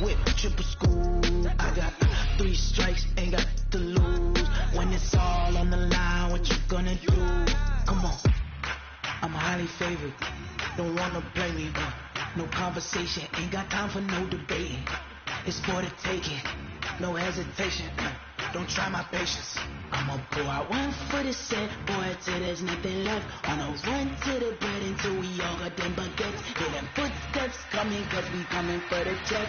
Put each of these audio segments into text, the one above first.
Whip, triple school. I got 3 strikes, ain't got to lose. When it's all on the line, what you gonna do? Come on, I'm highly favored. Don't wanna play me, no conversation. Ain't got time for no debating. It's for the taking, no hesitation. Don't try my patience. I'ma pull out 1 foot of set, boy, till there's nothing left. On a run to the bread until we all got them baguettes. Hear them footsteps coming, cause we coming for the check.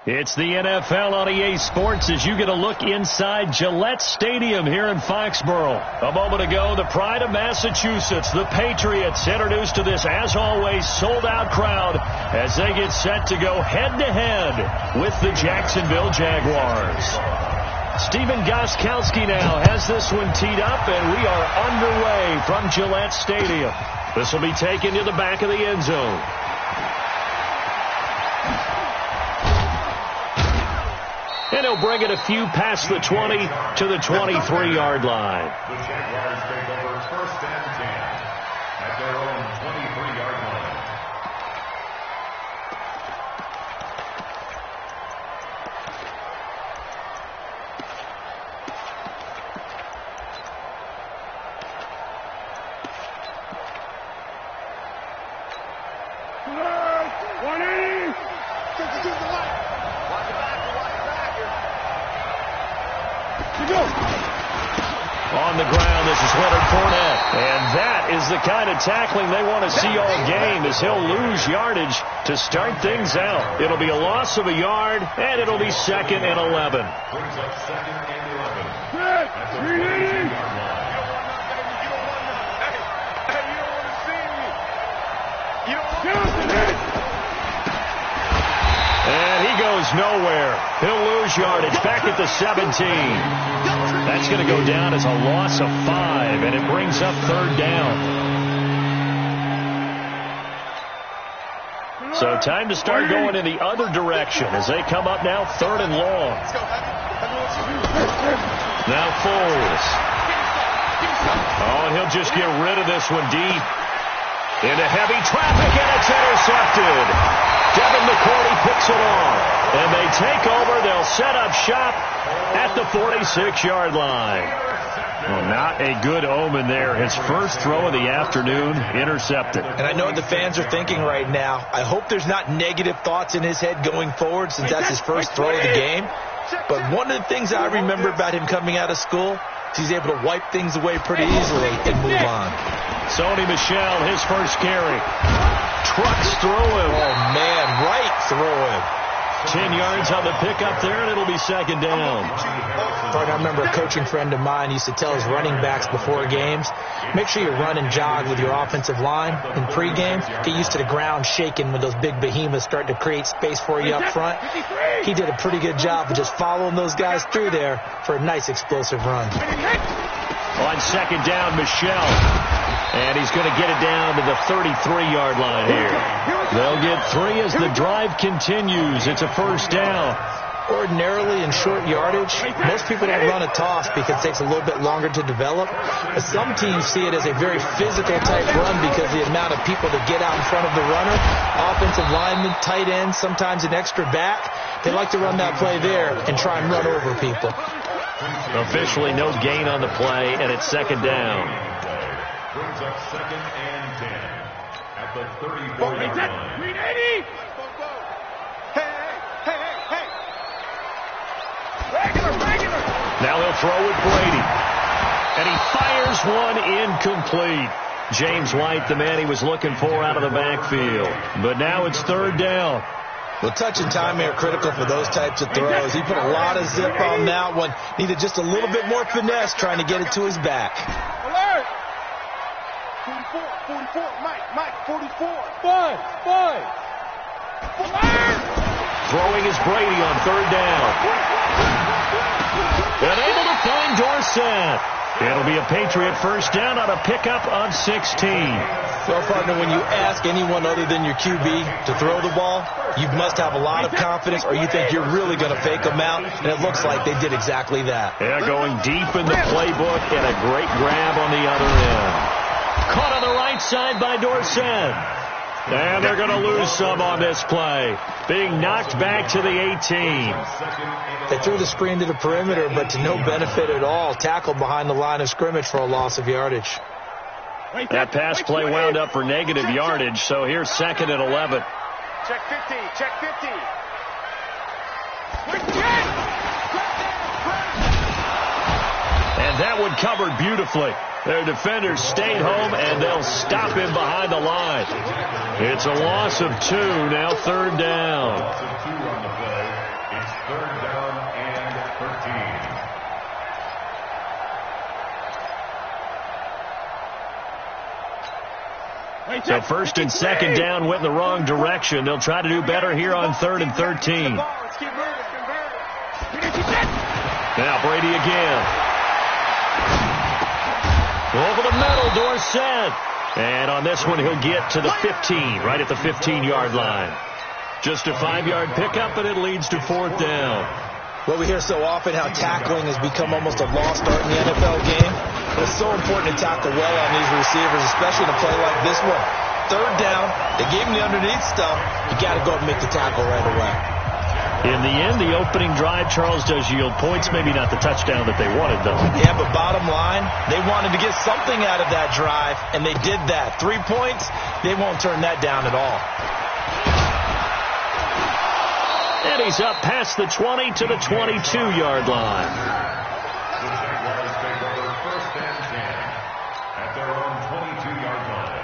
It's the NFL on EA Sports as you get a look inside Gillette Stadium here in Foxborough. A moment ago, the pride of Massachusetts, the Patriots, introduced to this, as always, sold-out crowd as they get set to go head-to-head with the Jacksonville Jaguars. Stephen Gostkowski now has this one teed up, and we are underway from Gillette Stadium. This will be taken to the back of the end zone. And he'll bring it a few past the 20 to the 23-yard line. The Jaguars take over 1st and 10 at their own 23-yard line. On the ground, this is Leonard Fournette. And that is the kind of tackling they want to see all game, as he'll lose yardage to start things out. It'll be a loss of a yard, and it'll be 2nd and 11. Brings up 2nd and 11. At the 22-yard line. And he goes nowhere. He'll lose yardage back at the 17. That's going to go down as a loss of 5, and it brings up 3rd down. So time to start going in the other direction as they come up now 3rd and long. Now Foles. Oh, and he'll just get rid of this one deep. Into heavy traffic, and it's intercepted. Devin McCourty picks it off. And they take over. They'll set up shop at the 46-yard line. Well, not a good omen there. His first throw of the afternoon intercepted. And I know what the fans are thinking right now. I hope there's not negative thoughts in his head going forward, since that's his first throw of the game. But one of the things I remember about him coming out of school is he's able to wipe things away pretty easily and move on. Sony Michel, his first carry. Trucks through him. Oh, man, right through him. 10 yards on the pickup there, and it'll be 2nd down. I remember a coaching friend of mine used to tell his running backs before games, make sure you run and jog with your offensive line in pregame. Get used to the ground shaking when those big behemoths start to create space for you up front. He did a pretty good job of just following those guys through there for a nice explosive run. On 2nd down, Michel. And he's going to get it down to the 33-yard line here. They'll get 3 as the drive continues. It's a 1st down. Ordinarily in short yardage, most people don't run a toss because it takes a little bit longer to develop. But some teams see it as a very physical type run because the amount of people that get out in front of the runner, offensive linemen, tight ends, sometimes an extra back, they like to run that play there and try and run over people. Officially no gain on the play, and it's 2nd down. Brings up 2nd and 10 at the 34-yard line. Green 80! Hey! Regular! Now he'll throw with Brady. And he fires one incomplete. James White, the man he was looking for out of the backfield. But now it's 3rd down. Well, touch and timing are critical for those types of throws. He put a lot of zip on that one. Needed just a little bit more finesse trying to get it to his back. Alert! 44, Mike, 44. Five. Alert! Throwing is Brady on 3rd down. And able to find Dorsett. It'll be a Patriot 1st down on a pickup of 16. Well, partner, when you ask anyone other than your QB to throw the ball, you must have a lot of confidence, or you think you're really going to fake them out, and it looks like they did exactly that. Yeah, going deep in the playbook, and a great grab on the other end. Caught on the right side by Dorsett. And they're going to lose some on this play. Being knocked back to the 18. They threw the screen to the perimeter, but to no benefit at all. Tackled behind the line of scrimmage for a loss of yardage. That pass play wound up for negative yardage, so here's 2nd and 11. Check 50. Check 50. And that one covered beautifully. Their defenders stayed home, and they'll stop him behind the line. It's a loss of 2, now 3rd down. Loss of 2 on the play. It's 3rd down and 13. So 1st and 2nd down went in the wrong direction. They'll try to do better here on 3rd and 13. Now Brady again. Over the middle, Dorsett. And on this one, he'll get to the 15, right at the 15-yard line. Just a 5-yard pickup, and it leads to 4th down. Well, we hear so often how tackling has become almost a lost art in the NFL game. But it's so important to tackle well on these receivers, especially in a play like this one. 3rd down, they gave him the underneath stuff. You got to go and make the tackle right away. In the end, the opening drive, Charles, does yield points. Maybe not the touchdown that they wanted, though. Yeah, but bottom line, they wanted to get something out of that drive, and they did that. 3 points, they won't turn that down at all. And he's up past the 20 to the 22-yard line. The Jaguars take over 1st and 10 at their own 22-yard line.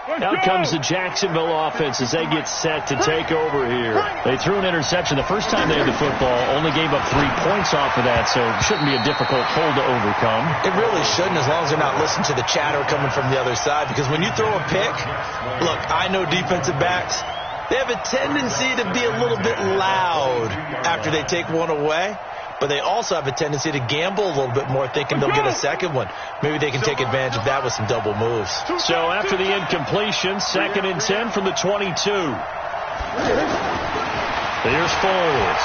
Out comes the Jacksonville offense as they get set to take over here. They threw an interception the first time they had the football, only gave up 3 points off of that, so it shouldn't be a difficult hole to overcome. It really shouldn't, as long as they're not listening to the chatter coming from the other side, because when you throw a pick, look, I know defensive backs, they have a tendency to be a little bit loud after they take one away. But they also have a tendency to gamble a little bit more, thinking they'll get a second one. Maybe they can take advantage of that with some double moves. So after the incompletion, 2nd and 10 from the 22. Here's Foles.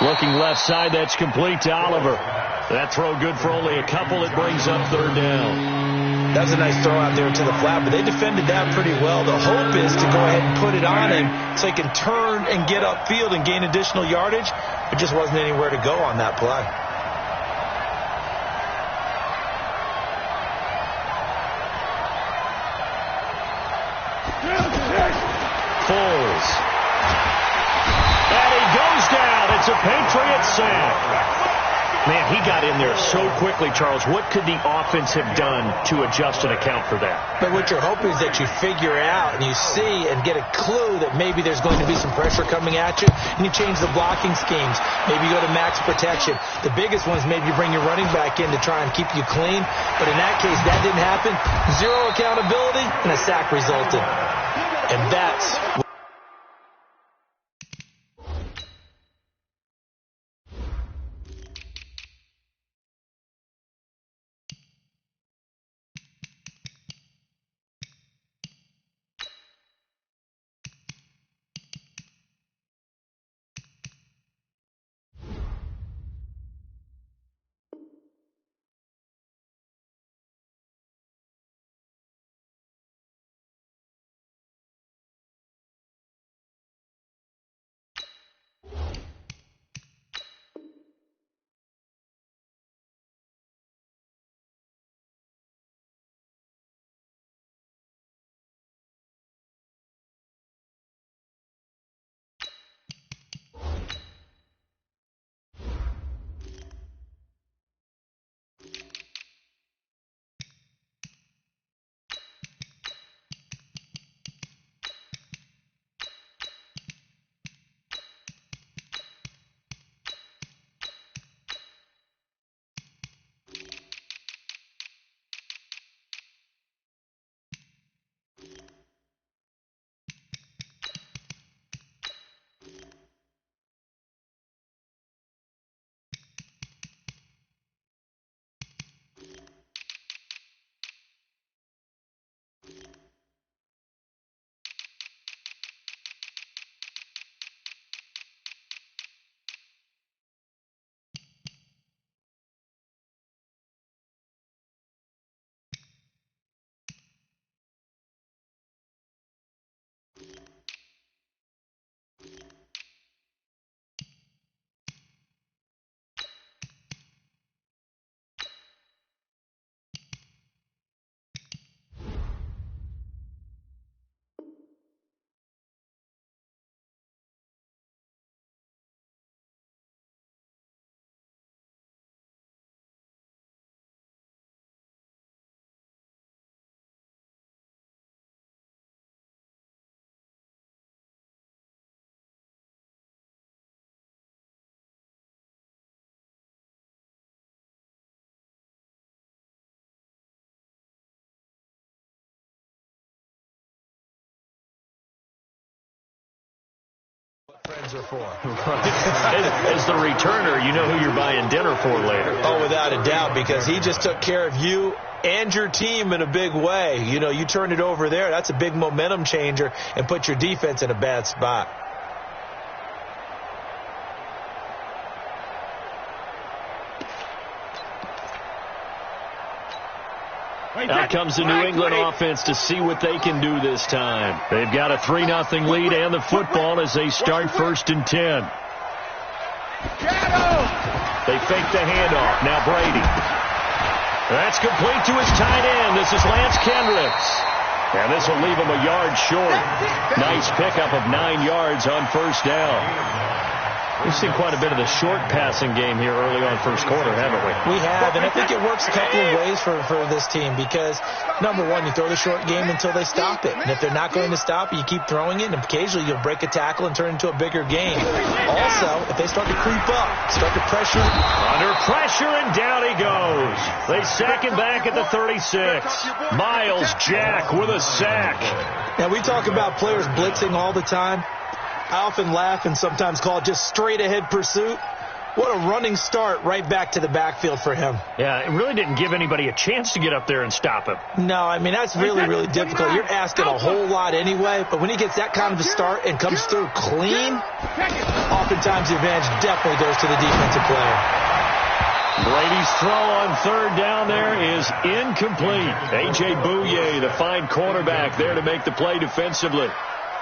Looking left side, that's complete to Oliver. That throw good for only a couple. It brings up 3rd down. That was a nice throw out there to the flat, but they defended that pretty well. The hope is to go ahead and put it on him so he can turn and get upfield and gain additional yardage. There just wasn't anywhere to go on that play. Foles. And he goes down. It's a Patriot sack. Man, he got in there so quickly, Charles. What could the offense have done to adjust and account for that? But what you're hoping is that you figure out and you see and get a clue that maybe there's going to be some pressure coming at you, and you change the blocking schemes. Maybe you go to max protection. The biggest one is maybe you bring your running back in to try and keep you clean. But in that case, that didn't happen. 0 accountability, and a sack resulted. And that's are for. As the returner, you know who you're buying dinner for later. Oh, without a doubt, because he just took care of you and your team in a big way. You know, you turn it over there, that's a big momentum changer and put your defense in a bad spot. Out comes the New England offense to see what they can do this time. They've got a 3-0 lead and the football as they start 1st and 10. They fake the handoff. Now Brady. That's complete to his tight end. This is Lance Kendricks. And this will leave him a yard short. Nice pickup of 9 yards on 1st down. We've seen quite a bit of the short passing game here early on 1st quarter, haven't we? We have, and I think it works a couple of ways for this team because, number one, you throw the short game until they stop it. And if they're not going to stop it, you keep throwing it, and occasionally you'll break a tackle and turn it into a bigger game. Also, if they start to creep up, start to pressure. Under pressure, and down he goes. They sack him back at the 36. Miles Jack with a sack. Now, we talk about players blitzing all the time. I often laugh and sometimes call it just straight-ahead pursuit. What a running start right back to the backfield for him. Yeah, it really didn't give anybody a chance to get up there and stop him. No, I mean, that's really, really difficult. You're asking a whole lot anyway, but when he gets that kind of a start and comes through clean, oftentimes the advantage definitely goes to the defensive player. Brady's throw on 3rd down there is incomplete. A.J. Bouye, the fine cornerback, there to make the play defensively.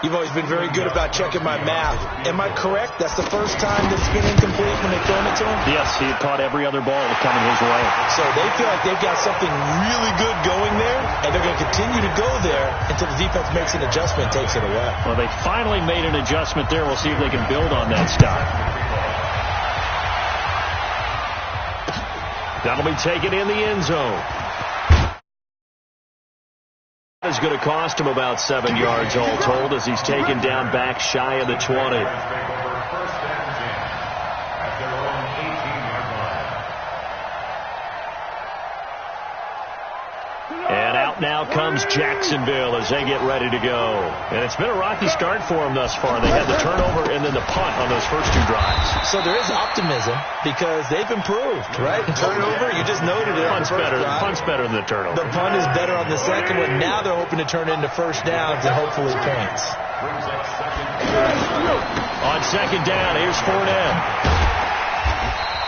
You've always been very good about checking my math. Am I correct? That's the first time that's been incomplete when they've thrown it to him? Yes, he had caught every other ball that was coming his way. So they feel like they've got something really good going there, and they're going to continue to go there until the defense makes an adjustment and takes it away. Well, they finally made an adjustment there. We'll see if they can build on that stop. That'll be taken in the end zone. Is going to cost him about 7 yards all told as he's taken down back shy of the 20. And out now comes Jacksonville as they get ready to go. And it's been a rocky start for them thus far. They had the turnover and then the punt on those first 2 drives. So there is optimism because they've improved, right? Turnover, you just noted it. Punt's better than the turnover. The punt is better on the second one. Now they're hoping to turn it into 1st downs and hopefully points. On 2nd down, here's Fournette.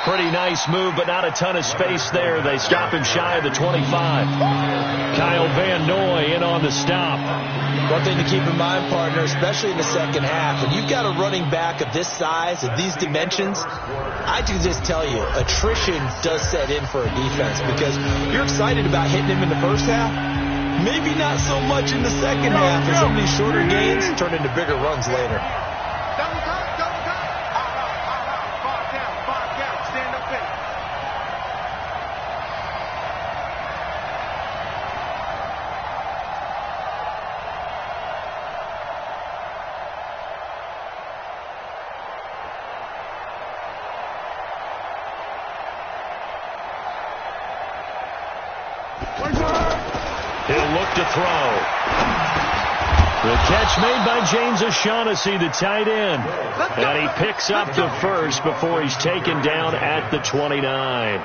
Pretty nice move, but not a ton of space there. They stop him shy of the 25. Kyle Van Noy in on the stop. One thing to keep in mind, partner, especially in the second half, when you've got a running back of this size, of these dimensions, I can just tell you, attrition does set in for a defense because you're excited about hitting him in the first half. Maybe not so much in the second half, as some of these shorter gains turn into bigger runs later. He'll look to throw. The catch made by James O'Shaughnessy, the tight end. And he picks up the first before he's taken down at the 29.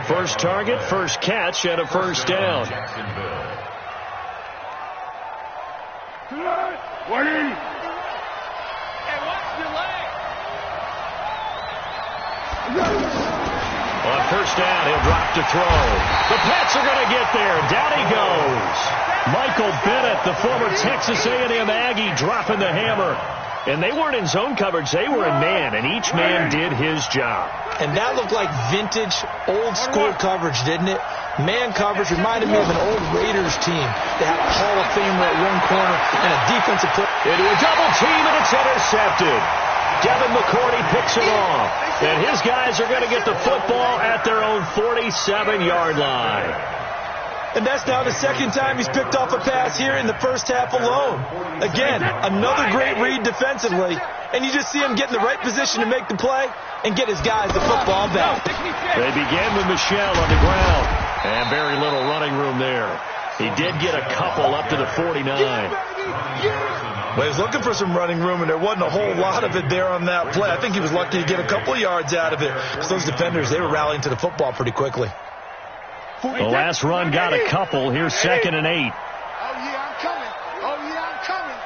First target, first catch, and a 1st down. On 1st down, he'll drop to throw. The Pats are going to get there. Down he goes. Michael Bennett, the former Texas A&M Aggie, dropping the hammer. And they weren't in zone coverage. They were in man, and each man did his job. And that looked like vintage, old-school coverage, didn't it? Man coverage reminded me of an old Raiders team. They had a Hall of Famer at one corner and a defensive player. Into a double team, and it's intercepted. Devin McCourty picks it off. And his guys are going to get the football at their own 47-yard line. And that's now the 2nd time he's picked off a pass here in the first half alone. Again, another great read defensively. And you just see him get in the right position to make the play and get his guys the football back. They began with Michel on the ground. And very little running room there. He did get a couple up to the 49. Well, he was looking for some running room, and there wasn't a whole lot of it there on that play. I think he was lucky to get a couple of yards out of it, because those defenders, they were rallying to the football pretty quickly. The last run got a couple. Here's 2nd and 8. Oh, yeah, I'm coming. Oh, yeah, I'm coming.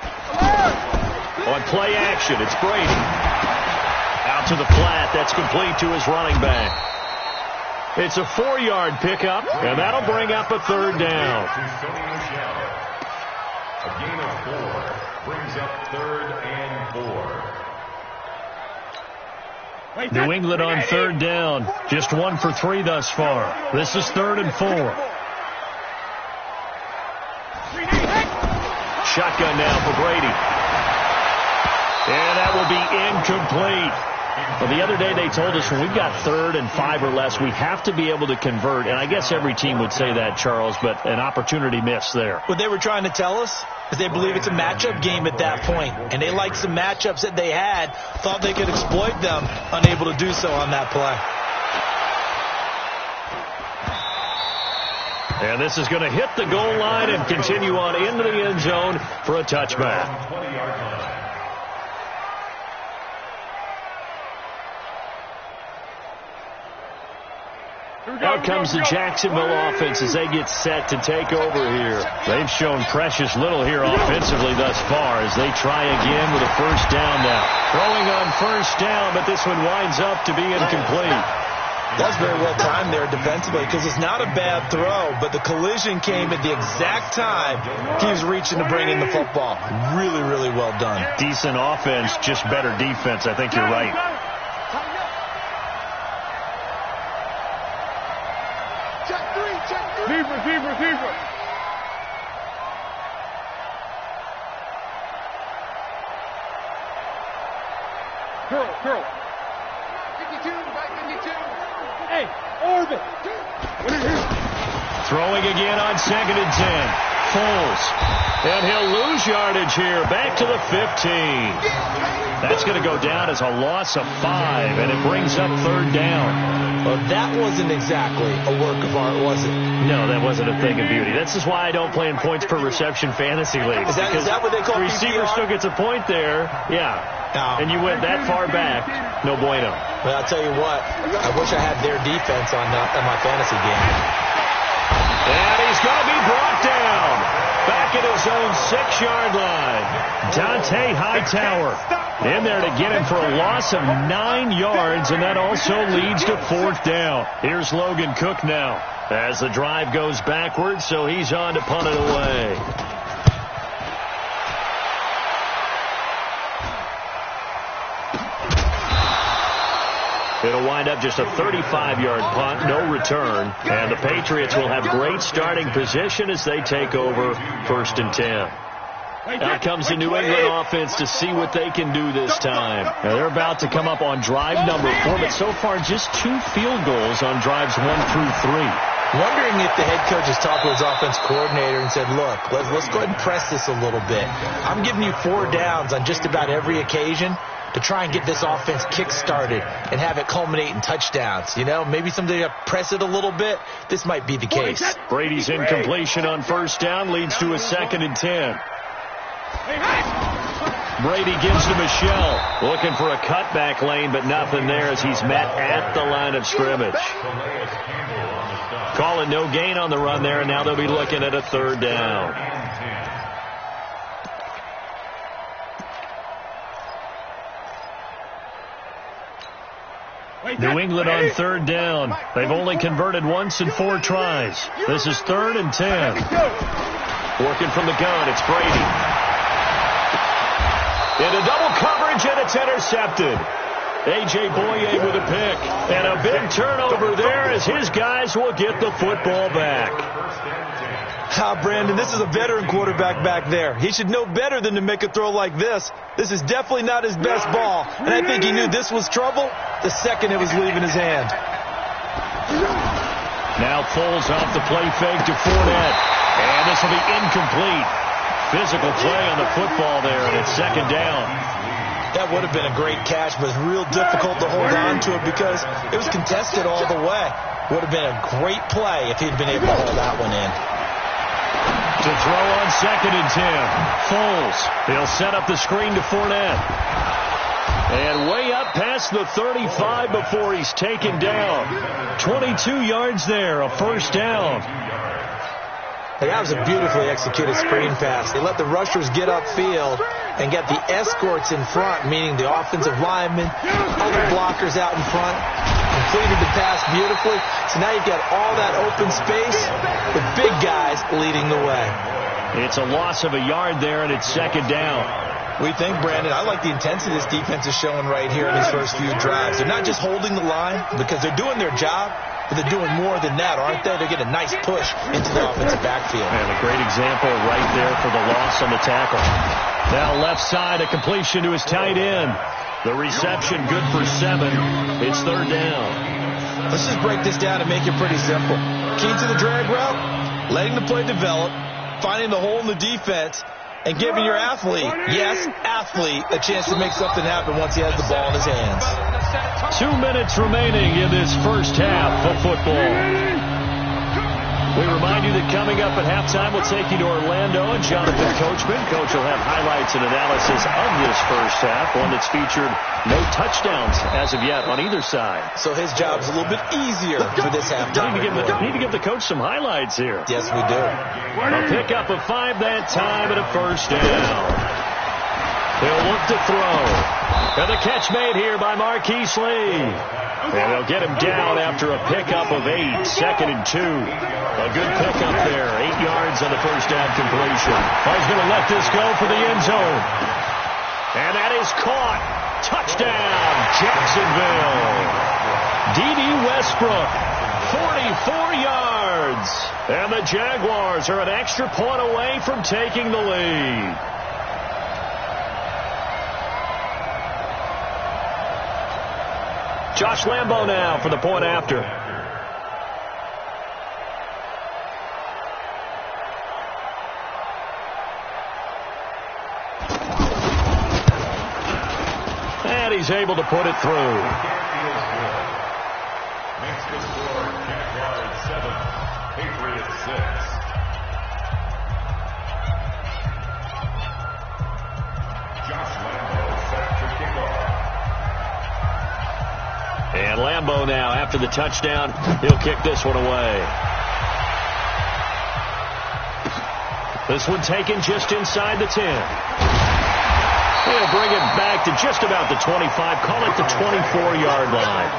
On play action, it's Brady. Out to the flat. That's complete to his running back. It's a 4-yard pickup, and that'll bring up a 3rd down. A gain of 4 brings up 3rd and 4. New England on 3rd down. Just 1 for 3 thus far. This is 3rd and 4. Shotgun now for Brady. And that will be incomplete. Well, the other day they told us when we've got 3rd and 5 or less, we have to be able to convert. And I guess every team would say that, Charles, but an opportunity missed there. What they were trying to tell us is they believe it's a matchup game at that point. And they liked some matchups that they had, thought they could exploit them, unable to do so on that play. And this is going to hit the goal line and continue on into the end zone for a touchback. 20-yard line. Out comes the Jacksonville offense as they get set to take over here. They've shown precious little here offensively thus far as they try again with a 1st down now. Throwing on 1st down, but this one winds up to be incomplete. That's very well timed there defensively, because it's not a bad throw, but the collision came at the exact time he was reaching to bring in the football. Really, really well done. Decent offense, just better defense. I think you're right. Keeper. Curl. 52, right 52. Hey, orbit. Throwing again on 2nd and 10. Foles. And he'll lose yardage here. Back to the 15. That's going to go down as a loss of 5, and it brings up 3rd down. Well, that wasn't exactly a work of art, was it? No, that wasn't a thing of beauty. This is why I don't play in points per reception fantasy leagues. Is that what they call receiver PPR? still gets a point there. Yeah. No. And you went that far back. No bueno. Well, I'll tell you what. I wish I had their defense on my fantasy game. And he's going to be brought down. Back at his own 6-yard line. Dante Hightower in there to get him for a loss of 9 yards, and that also leads to 4th down. Here's Logan Cook now as the drive goes backwards, so he's on to punt it away. It'll wind up just a 35-yard punt, no return, and the Patriots will have great starting position as they take over 1st and 10. Out comes the New England offense to see what they can do this time. Now they're about to come up on drive number 4, but so far just 2 field goals on drives 1 through 3. Wondering if the head coach has talked to his offense coordinator and said, look, let's go ahead and press this a little bit. I'm giving you 4 downs on just about every occasion to try and get this offense kick-started and have it culminate in touchdowns. You know, maybe someday to press it a little bit. This might be the case. Brady's incompletion on 1st down leads to a 2nd and 10. Brady gives to Michelle, looking for a cutback lane, but nothing there as he's met at the line of scrimmage. Calling no gain on the run there, and now they'll be looking at a 3rd down. New England on 3rd down. They've only converted once in 4 tries. This is 3rd and 10. Working from the gun, it's Brady. Into double coverage, and it's intercepted. A.J. Boye with a pick. And a big turnover there as his guys will get the football back. Brandon, this is a veteran quarterback back there. He should know better than to make a throw like this. This is definitely not his best ball, and I think he knew this was trouble the second it was leaving his hand. Now Foles off the play fake to Fournette, and this will be incomplete. Physical play on the football there, and it's 2nd down. That would have been a great catch, but it's real difficult to hold on to it because it was contested all the way. Would have been a great play if he'd been able to hold that one in. To throw on 2nd and 10. Foles. He'll set up the screen to Fournette. And way up past the 35 before he's taken down. 22 yards there, a first down. That was a beautifully executed screen pass. They let the rushers get upfield and get the escorts in front, meaning the offensive linemen, other blockers out in front. Completed the pass beautifully. So now you've got all that open space with big guys leading the way. It's a loss of a yard there, and it's 2nd down. We think, Brandon, I like the intensity this defense is showing right here in these first few drives. They're not just holding the line because they're doing their job, but they're doing more than that, aren't they? They're getting a nice push into the offensive backfield. And a great example right there for the loss on the tackle. Now left side, a completion to his tight end. The reception good for 7. It's 3rd down. Let's just break this down and make it pretty simple. Key to the drag route, letting the play develop, finding the hole in the defense, and giving your athlete, yes, athlete, a chance to make something happen once he has the ball in his hands. 2 minutes remaining in this first half of football. We remind you that coming up at halftime, we'll take you to Orlando and Jonathan Coachman. Coach will have highlights and analysis of this first half, one that's featured no touchdowns as of yet on either side. So his job's a little bit easier for this halftime. Need to give the coach some highlights here. Yes, we do. A pickup of 5 that time and a first down. He'll look to throw. And the catch made here by Marquise Lee. And they'll get him down after a pickup of 8, 2nd and 2. A good pickup there, 8 yards on the first down completion. He's going to let this go for the end zone. And that is caught. Touchdown, Jacksonville. D.D. Westbrook, 44 yards. And the Jaguars are an extra point away from taking the lead. Josh Lambo now for the point after. And he's able to put it through. Makes the score Jaguars 7, Patriots 6. Josh Lambo set to kick off. And Lambo now, after the touchdown, he'll kick this one away. This one taken just inside the 10. He'll bring it back to just about the 25, call it the 24-yard line.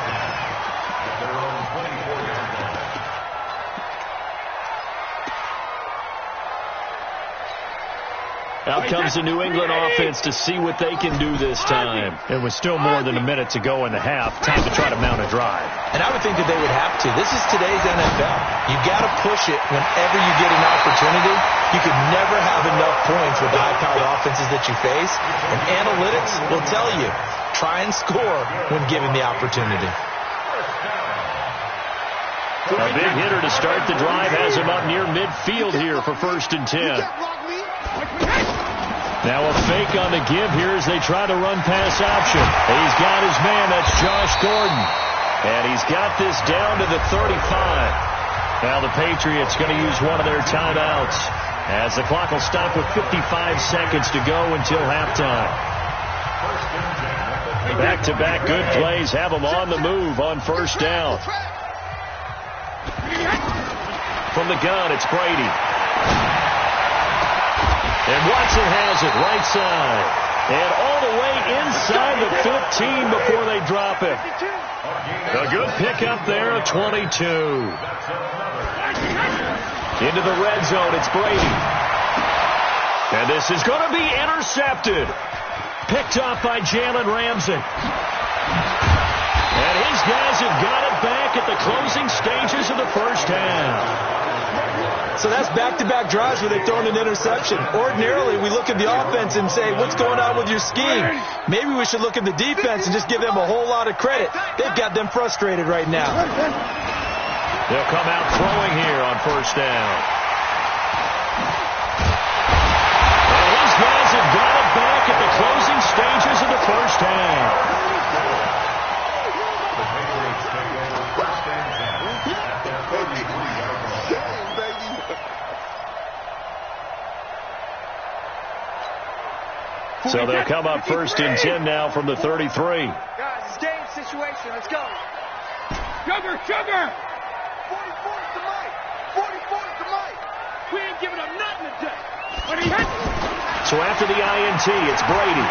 Out comes the New England offense to see what they can do this time. It was still more than a minute to go in the half. Time to try to mount a drive. And I would think that they would have to. This is today's NFL. You got to push it whenever you get an opportunity. You could never have enough points with the high-powered offenses that you face. And analytics will tell you, try and score when given the opportunity. A big hitter to start the drive has him up near midfield here for 1st and 10. Now a fake on the give here as they try to run pass option. He's got his man, that's Josh Gordon. And he's got this down to the 35. Now the Patriots going to use one of their timeouts as the clock will stop with 55 seconds to go until halftime. Back-to-back good plays have them on the move on 1st down. From the gun, it's Brady. And Watson has it right side. And all the way inside the 15 before they drop it. A good pickup there, a 22. Into the red zone, it's Brady. And this is going to be intercepted. Picked off by Jalen Ramsey. And his guys have got it back at the closing stages of the first half. So that's back-to-back drives where they've thrown an interception. Ordinarily, we look at the offense and say, what's going on with your scheme? Maybe we should look at the defense and just give them a whole lot of credit. They've got them frustrated right now. They'll come out throwing here on 1st down. And these guys have got it back at the closing stages of the first half. So they'll come up first and 10 now from the 33. Guys, it's game situation. Let's go. Sugar! 44 to Mike. 44 to Mike. We ain't giving up nothing today. But he hit. So after the INT, it's Brady.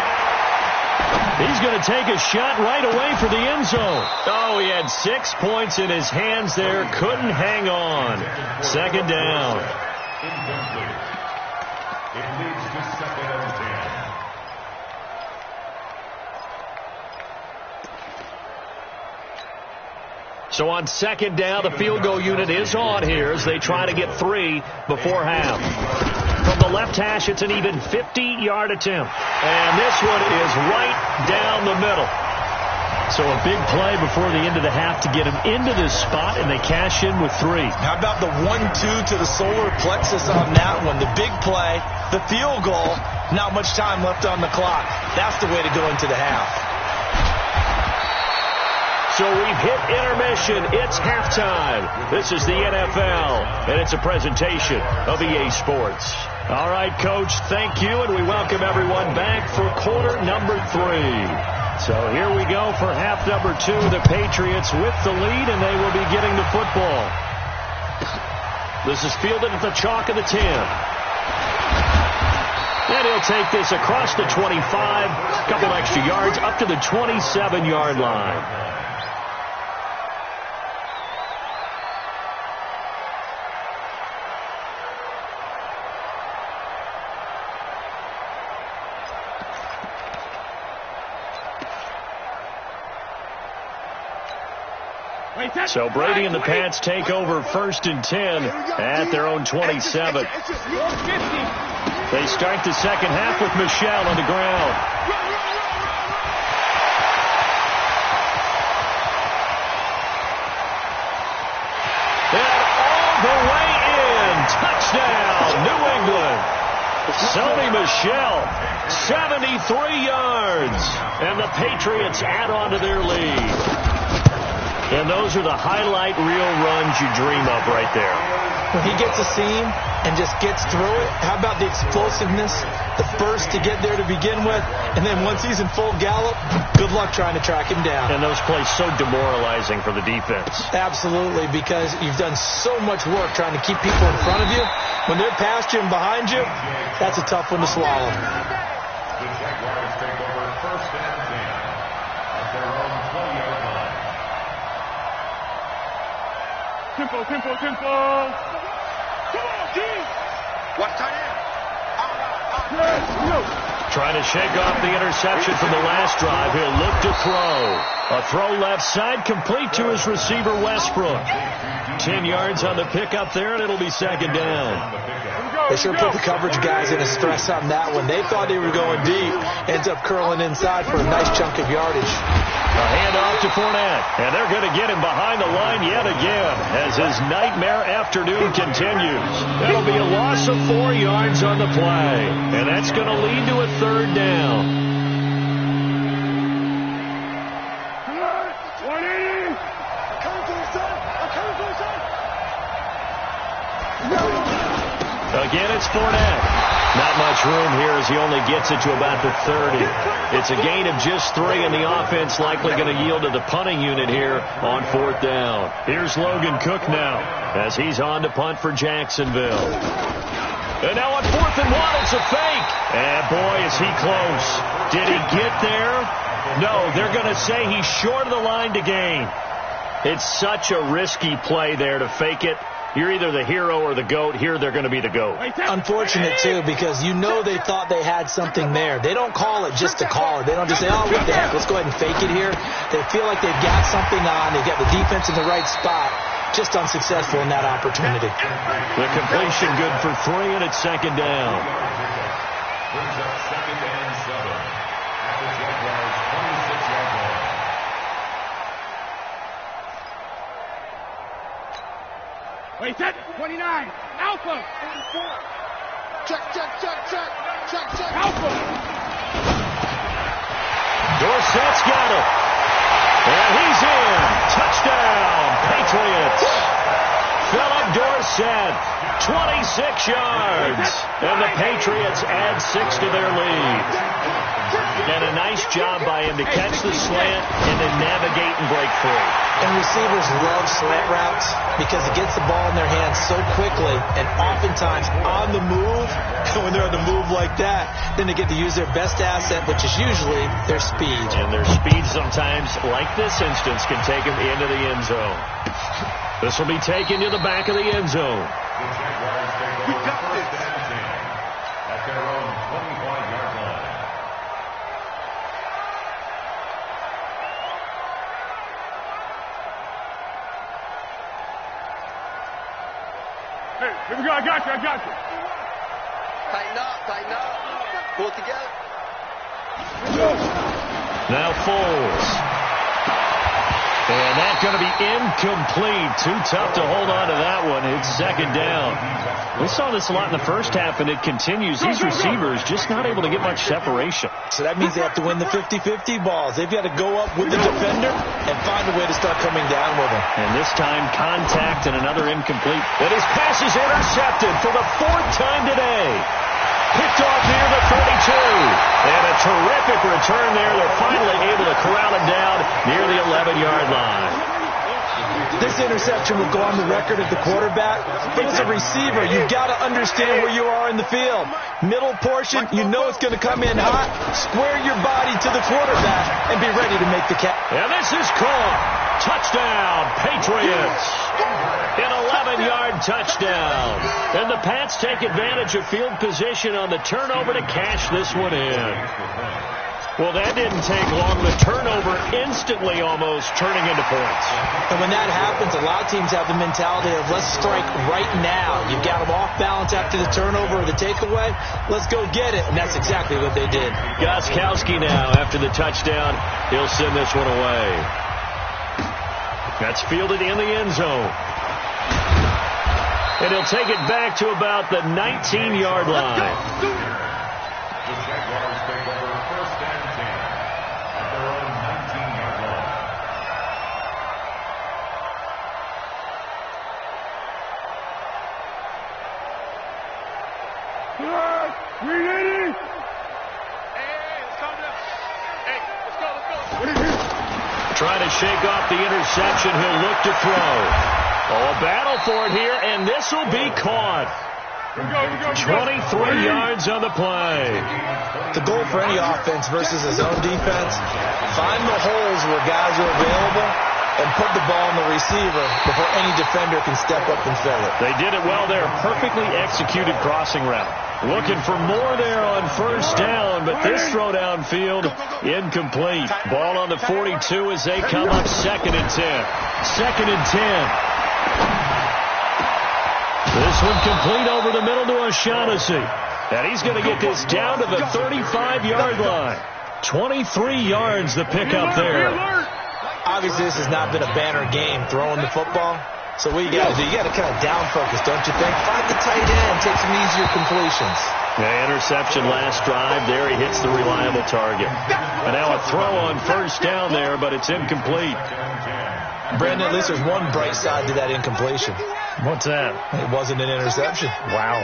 He's going to take a shot right away for the end zone. Oh, he had 6 points in his hands there. Couldn't hang on. Second down. Incomplete. It leads to second and 10. So on second down, the field goal unit is on here as they try to get 3 before half. From the left hash, it's an even 50-yard attempt. And this one is right down the middle. So a big play before the end of the half to get him into this spot, and they cash in with 3. How about the 1-2 to the solar plexus on that one? The big play, the field goal, not much time left on the clock. That's the way to go into the half. So we've hit intermission. It's halftime. This is the NFL, and it's a presentation of EA Sports. All right, Coach, thank you, and we welcome everyone back for quarter number 3. So here we go for half number 2. The Patriots with the lead, and they will be getting the football. This is fielded at the chalk of the 10. And he'll take this across the 25, a couple extra yards, up to the 27-yard line. So Brady and the Pats take over first and 10 at their own 27. They start the second half with Michel on the ground. And all the way in. Touchdown, New England. Sony Michel, 73 yards. And the Patriots add on to their lead. And those are the highlight reel runs you dream of right there. When he gets a seam and just gets through it, how about the explosiveness, the burst to get there to begin with, and then once he's in full gallop, good luck trying to track him down. And those plays so demoralizing for the defense. Absolutely, because you've done so much work trying to keep people in front of you. When they're past you and behind you, that's a tough one to swallow. The Jaguars take over first and 10 at their own 20-yard line. Tempo. Come on, D. What tight end? Trying to shake off the interception from the last drive. He'll look to throw. A throw left side, complete to his receiver, Westbrook. 10 yards on the pickup there, and it'll be second down. They sure put the coverage guys in a stress on that one. They thought they were going deep. Ends up curling inside for a nice chunk of yardage. A handoff to Fournette, and they're going to get him behind the line yet again as his nightmare afternoon continues. That'll be a loss of 4 yards on the play, and that's going to lead to a third down. 180. I'm coming for the side. Again, it's Fournette. Not much room here as he only gets it to about the 30. It's a gain of just 3, and the offense likely going to yield to the punting unit here on fourth down. Here's Logan Cook now as he's on to punt for Jacksonville. And now on 4th and 1, it's a fake. And boy, is he close. Did he get there? No, they're going to say he's short of the line to gain. It's such a risky play there to fake it. You're either the hero or the GOAT. Here, they're going to be the GOAT. Unfortunate, too, because you know they thought they had something there. They don't call it just to call it. They don't just say, oh, what the heck, let's go ahead and fake it here. They feel like they've got something on. They've got the defense in the right spot. Just unsuccessful in that opportunity. The completion good for 3, and it's second down. Brings up second and 7 at the Jaguars' 26-yard line. Wait, set. 29. Alpha. 44. Check. Alpha. Dorsett's got it. And he's in. Touchdown, Patriots. Philip set. 26 yards. And the Patriots add 6 to their lead. And a nice job by him to catch the slant and then navigate and break free. And receivers love slant routes because it gets the ball in their hands so quickly and oftentimes on the move. When they're on the move like that, then they get to use their best asset, which is usually their speed. And their speed sometimes, like this instance, can take them into the end zone. This will be taken to the back of the end zone. We got this. At their own 25-yard line. Hey, here we go. I got you. Tighten up. Pull it together. Now Foles. And that's going to be incomplete. Too tough to hold on to that one. It's second down. We saw this a lot in the first half, and it continues. These receivers just not able to get much separation. So that means they have to win the 50-50 balls. They've got to go up with the defender and find a way to start coming down with him. And this time, contact and another incomplete. And his pass is intercepted for the 4th time today. Picked off near the 42. And a terrific return there. They're finally able to corral him down near the 11-yard line. This interception will go on the record of the quarterback. But as a receiver, you've got to understand where you are in the field. Middle portion, you know it's going to come in hot. Square your body to the quarterback and be ready to make the catch. And this is caught. Touchdown, Patriots. An 11-yard touchdown. And the Pats take advantage of field position on the turnover to cash this one in. Well, that didn't take long. The turnover instantly almost turning into points. And when that happens, a lot of teams have the mentality of let's strike right now. You've got them off balance after the turnover or the takeaway. Let's go get it. And that's exactly what they did. Gostkowski now after the touchdown. He'll send this one away. That's fielded in the end zone. And he'll take it back to about the 19-yard line. The Jaguars take over 1st and 10 at their own 19-yard line. We ready? Hey, let's calm down. Hey, let's go. Trying to shake off the interception. He'll look to throw. Oh, a battle for it here, and this will be caught. 23 yards on the play. The goal for any offense versus his own defense, find the holes where guys are available and put the ball on the receiver before any defender can step up and fill it. They did it well there. Perfectly executed crossing route. Looking for more there on 1st down, but this throw downfield incomplete. Ball on the 42 as they come up 2nd and 10. 2nd and 10. This one complete over the middle to O'Shaughnessy. And he's going to get this down to the 35-yard line. 23 yards the pickup there. Obviously, this has not been a banner game throwing the football. So what you got to do, you got to kind of down focus, don't you think? Find the tight end, take some easier completions. Yeah, interception last drive. There he hits the reliable target. And now a throw on 1st down there, but it's incomplete. Brandon, at least there's one bright side to that incompletion. What's that? It wasn't an interception. Wow.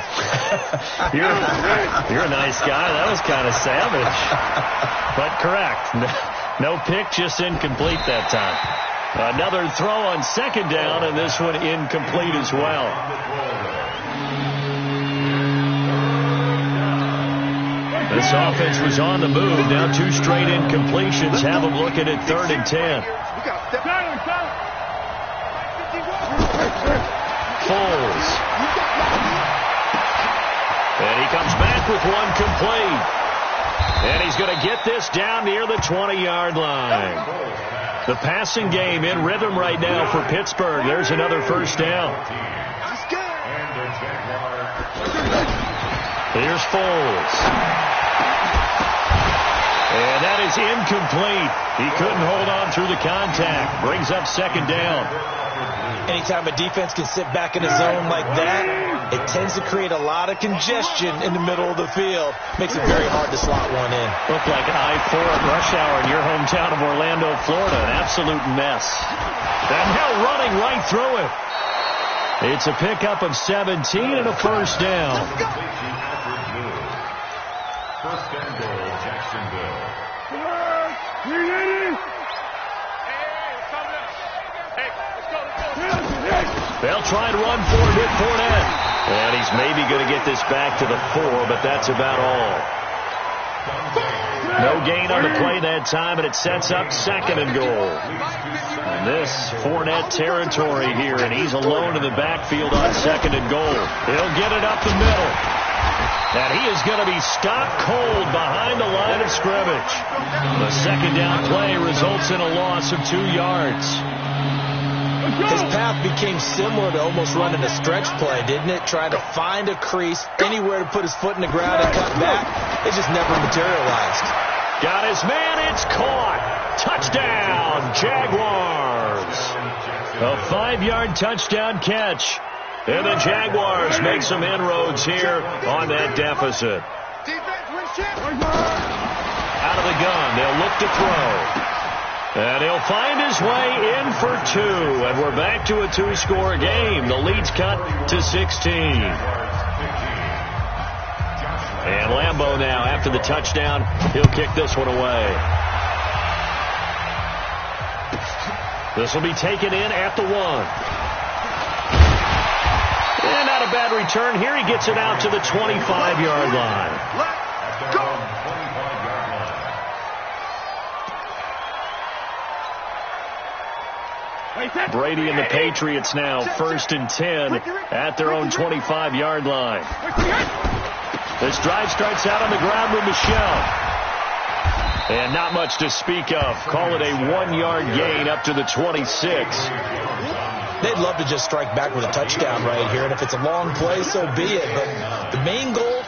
You're a nice guy. That was kind of savage. But correct. No pick, just incomplete that time. Another throw on 2nd down, and this one incomplete as well. This offense was on the move. Now 2 straight incompletions have them looking at 3rd and 10. Foles. And he comes back with one complete. And he's going to get this down near the 20-yard line. The passing game in rhythm right now for Pittsburgh. There's another 1st down. Here's Foles. And that is incomplete. He couldn't hold on through the contact. Brings up 2nd down. Anytime a defense can sit back in a zone like that, it tends to create a lot of congestion in the middle of the field. Makes it very hard to slot one in. Looked like an I-4 at rush hour in your hometown of Orlando, Florida. An absolute mess. And now running right through it. It's a pickup of 17 and a first down. First and goal, Jacksonville. They'll try and run for it with Fournette. And he's maybe going to get this back to the 4, but that's about all. No gain on the play that time, and it sets up second and goal. And this Fournette territory here, and he's alone in the backfield on second and goal. He'll get it up the middle. And he is going to be stopped cold behind the line of scrimmage. The second down play results in a loss of 2 yards. His path became similar to almost running a stretch play, didn't it? Trying to find a crease, anywhere to put his foot in the ground and cut back. It just never materialized. Got his man, it's caught. Touchdown, Jaguars. A 5-yard touchdown catch. And the Jaguars make some inroads here on that deficit. Out of the gun, they'll look to throw. And he'll find his way in for 2. And we're back to a 2-score game. The lead's cut to 16. And Lambeau now, after the touchdown, he'll kick this one away. This will be taken in at the 1. And not a bad return here. He gets it out to the 25-yard line. Let's go! Brady and the Patriots now first and 10 at their own 25-yard line. This drive starts out on the ground with Michel. And not much to speak of. Call it a 1-yard gain up to the 26. They'd love to just strike back with a touchdown right here, and if it's a long play, so be it. But the main goal,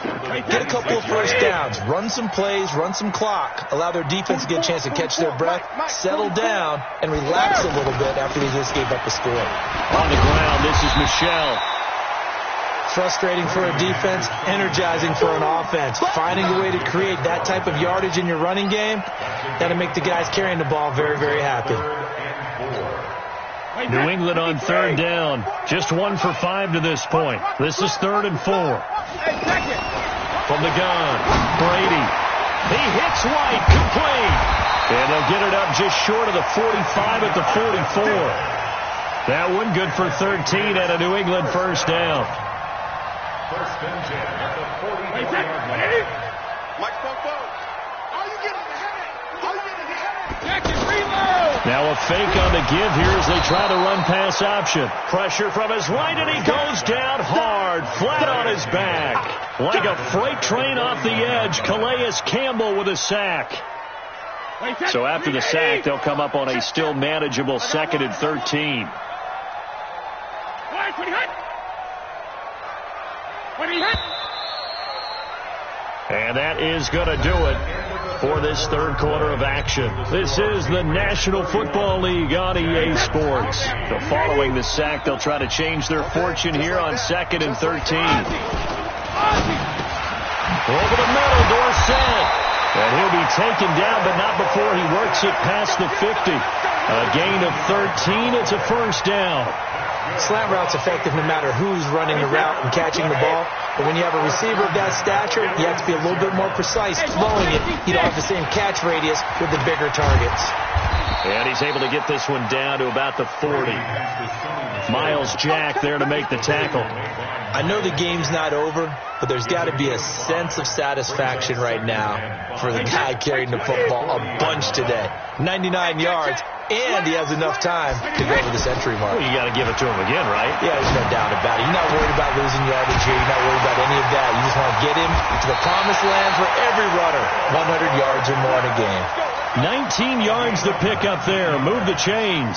get a couple of first downs, run some plays, run some clock, allow their defense to get a chance to catch their breath, settle down, and relax a little bit after they just gave up the score. On the ground, this is Michel. Frustrating for a defense, energizing for an offense. Finding a way to create that type of yardage in your running game, that'll make the guys carrying the ball very, very happy. New England on third down. Just 1 for 5 to this point. This is 3rd and 4. From the gun, Brady. He hits White, complete. And they'll get it up just short of the 45 at the 44. That one good for 13 and a New England first down. First and 10 at the 40-yard line. Now a fake on the give here as they try the run-pass option. Pressure from his right, and he goes down hard, flat on his back. Like a freight train off the edge, Calais Campbell with a sack. So after the sack, they'll come up on a still manageable 2nd and 13. And that is going to do it for this third quarter of action. This is the National Football League on EA Sports. So following the sack, they'll try to change their fortune here on 2nd and 13. Over the middle, Dorsett. And he'll be taken down, but not before he works it past the 50. A gain of 13. It's a first down. Slant route's effective no matter who's running the route and catching the ball. But when you have a receiver of that stature, you have to be a little bit more precise throwing it. You don't have the same catch radius with the bigger targets. And he's able to get this one down to about the 40. Miles Jack there to make the tackle. I know the game's not over, but there's got to be a sense of satisfaction right now for the guy carrying the football a bunch today. 99 yards, and he has enough time to go over the century mark. Well, you got to give it to him again, right? Yeah, there's no doubt about it. You're not worried about losing yardage here. You're not worried about any of that. You just want to get him to the promised land for every runner. 100 yards or more in a game. 19 yards to pick up there. Move the chains.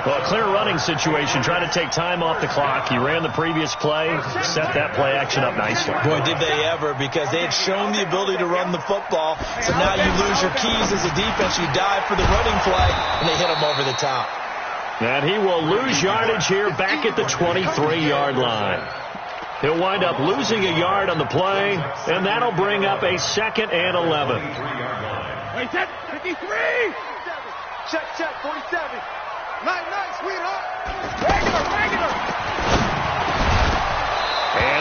Well, a clear running situation. Trying to take time off the clock. He ran the previous play. Set that play action up nicely. Boy, did they ever, because they had shown the ability to run the football. So now you lose your keys as a defense. You dive for the running play, and they hit him over the top. And he will lose yardage here back at the 23-yard line. He'll wind up losing a yard on the play, and that'll bring up a 2nd and 11. Wait, 53! Check, 47. Nice, sweetheart. Regular.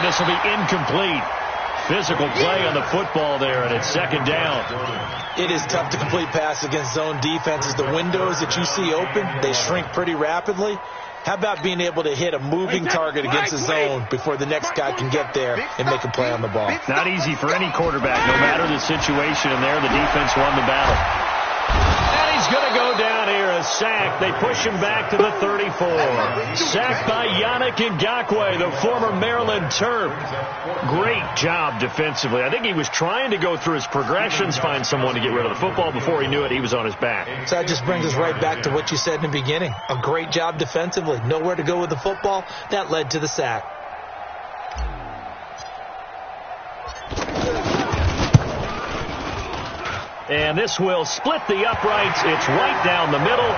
this will be incomplete. Physical play on the football there, and it's second down. It is tough to complete pass against zone defenses. The windows that you see open, they shrink pretty rapidly. How about being able to hit a moving target against the zone before the next guy can get there and make a play on the ball? Not easy for any quarterback. No matter the situation in there, the defense won the battle. And he's going to go down here, a sack. They push him back to the 34. Sacked by Yannick Ngakoue, the former Maryland Terp. Great job defensively. I think he was trying to go through his progressions, find someone to get rid of the football. Before he knew it, he was on his back. So that just brings us right back to what you said in the beginning. A great job defensively. Nowhere to go with the football. That led to the sack. And this will split the uprights. It's right down the middle.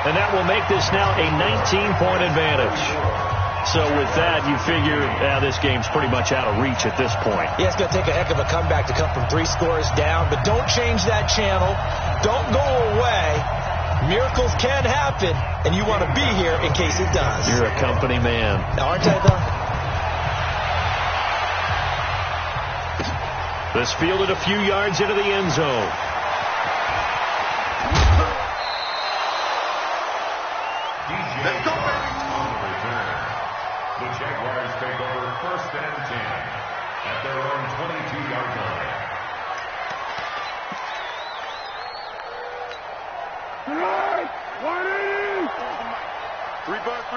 And that will make this now a 19-point advantage. So with that, you figure this game's pretty much out of reach at this point. Yeah, it's going to take a heck of a comeback to come from 3 scores down. But don't change that channel. Don't go away. Miracles can happen. And you want to be here in case it does. You're a company man. Aren't I, though? This fielded a few yards into the end zone. Let's go, baby. On the return, the Jaguars take over 1st and 10 at their own 22-yard line. Tonight, 180. 3 bucks.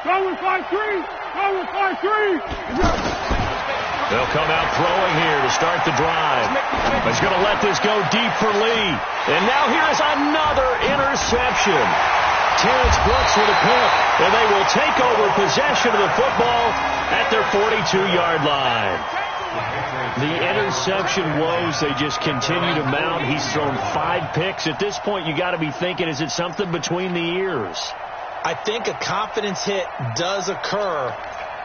Go with 5-3. They'll come out throwing here to start the drive. He's going to let this go deep for Lee. And now here's another interception. Terrence Brooks with a pick. And they will take over possession of the football at their 42-yard line. The interception woes, they just continue to mount. He's thrown 5 picks. At this point, you got to be thinking, is it something between the ears? I think a confidence hit does occur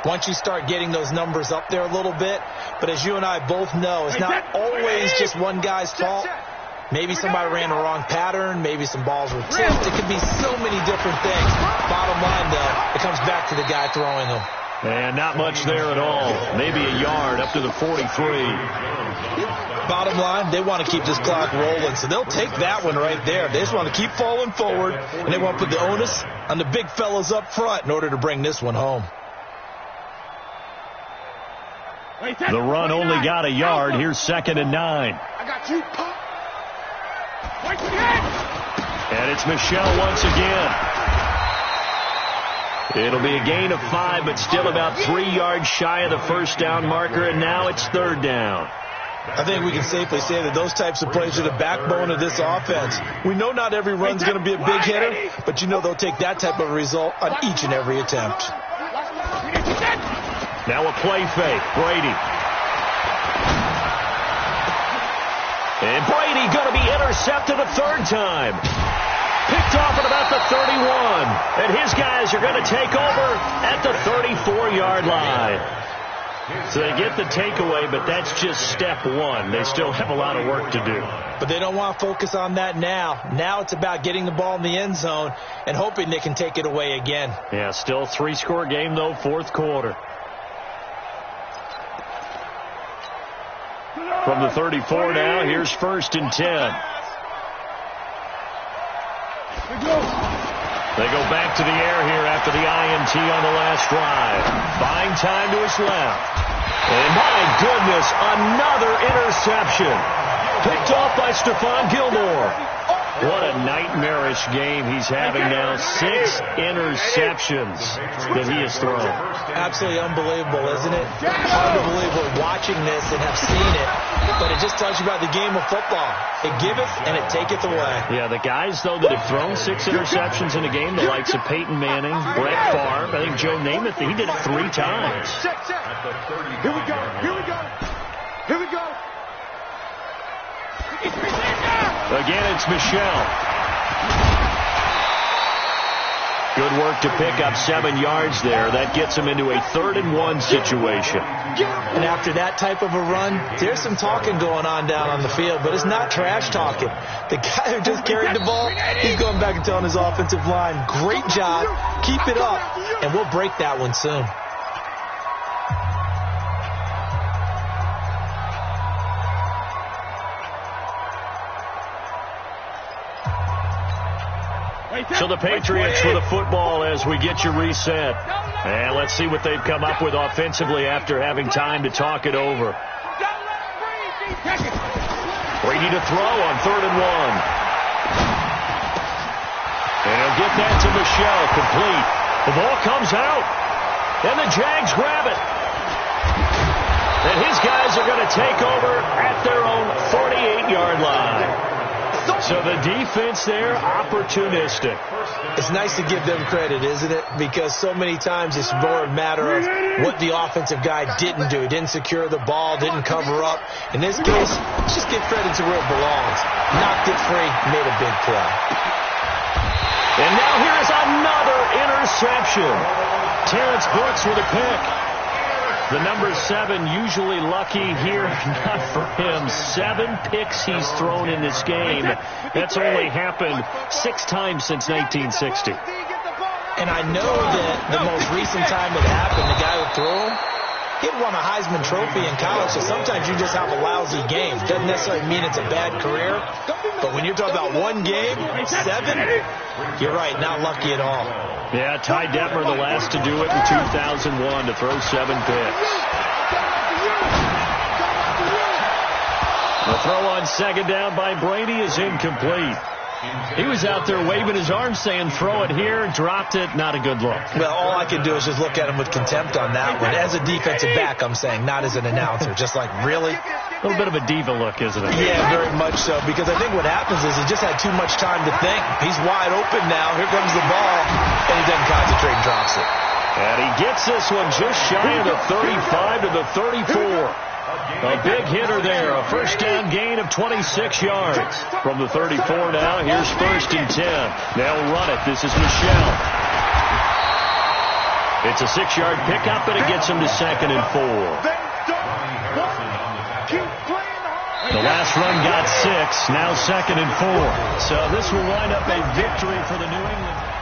once you start getting those numbers up there a little bit. But as you and I both know, it's not always just one guy's fault. Maybe somebody ran the wrong pattern. Maybe some balls were tipped. It could be so many different things. Bottom line, though, it comes back to the guy throwing them. And not much there at all. Maybe a yard up to the 43. Bottom line, they want to keep this clock rolling, so they'll take that one right there. They just want to keep falling forward, and they want to put the onus on the big fellas up front in order to bring this one home. The run only got a yard. Here's 2nd and 9. I got you, Pop. And it's Michelle once again. It'll be a gain of 5, but still about 3 yards shy of the first down marker, and now it's 3rd down. I think we can safely say that those types of plays are the backbone of this offense. We know not every run's going to be a big hitter, but you know they'll take that type of result on each and every attempt. Now a play fake. Brady. And Brady going to be intercepted a 3rd time. Picked off at about the 31. And his guys are going to take over at the 34-yard line. So they get the takeaway, but that's just step 1. They still have a lot of work to do. But they don't want to focus on that now. Now it's about getting the ball in the end zone and hoping they can take it away again. Yeah, still a 3-score game, though, 4th quarter. From the 34 now, here's 1st and 10. They go back to the air here after the INT on the last drive. Buying time to his left. And my goodness, another interception. Picked off by Stephon Gilmore. What a nightmarish game he's having now. 6 interceptions that he has thrown. Absolutely unbelievable, isn't it? Hard to believe we're watching this and have seen it, but it just tells you about the game of football. It giveth and it taketh away. Yeah, the guys, though, that have thrown 6 interceptions in a game, the likes of Peyton Manning, Brett Favre, I think Joe Namath, he did it 3 times. Here we go. Again, it's Michelle. Good work to pick up 7 yards there. That gets him into a 3rd-and-1 situation. And after that type of a run, there's some talking going on down on the field, but it's not trash talking. The guy who just carried the ball, he's going back and telling his offensive line, great job, keep it up, and we'll break that one soon. So the Patriots with the football as we get you reset. And let's see what they've come up with offensively after having time to talk it over. Brady to throw on 3rd-and-1. And he'll get that to Michel, complete. The ball comes out. And the Jags grab it. And his guys are going to take over at their own 48-yard line. So the defense there, opportunistic. It's nice to give them credit, isn't it? Because so many times it's more a matter of what the offensive guy didn't do. He didn't secure the ball, didn't cover up. In this case, let's just give credit to where it belongs. Knocked it free, made a big play. And now here is another interception. Terrence Brooks with a pick. The number 7 usually lucky here, not for him. 7 picks he's thrown in this game. That's only happened 6 times since 1960. And I know that the most recent time it happened, the guy who threw him, he had won a Heisman Trophy in college, so sometimes you just have a lousy game. Doesn't necessarily mean it's a bad career, but when you're talking about one game, 7, you're right, not lucky at all. Yeah, Ty Detmer, the last to do it in 2001, to throw 7 picks. The throw on 2nd down by Brady is incomplete. He was out there waving his arms saying, throw it here, dropped it, not a good look. Well, all I can do is just look at him with contempt on that one. As a defensive back, I'm saying, not as an announcer. Just like, really? A little bit of a diva look, isn't it? Yeah, very much so. Because I think what happens is he just had too much time to think. He's wide open now. Here comes the ball. And he doesn't concentrate and drops it. And he gets this one just shy of the 35 to the 34. A big hitter there. A 1st down gain of 26 yards. From the 34 now, here's 1st and 10. They'll run it. This is Michel. It's a 6-yard pickup, and it gets him to 2nd and 4. The last run got 6, now 2nd and 4. So this will wind up a victory for the New England.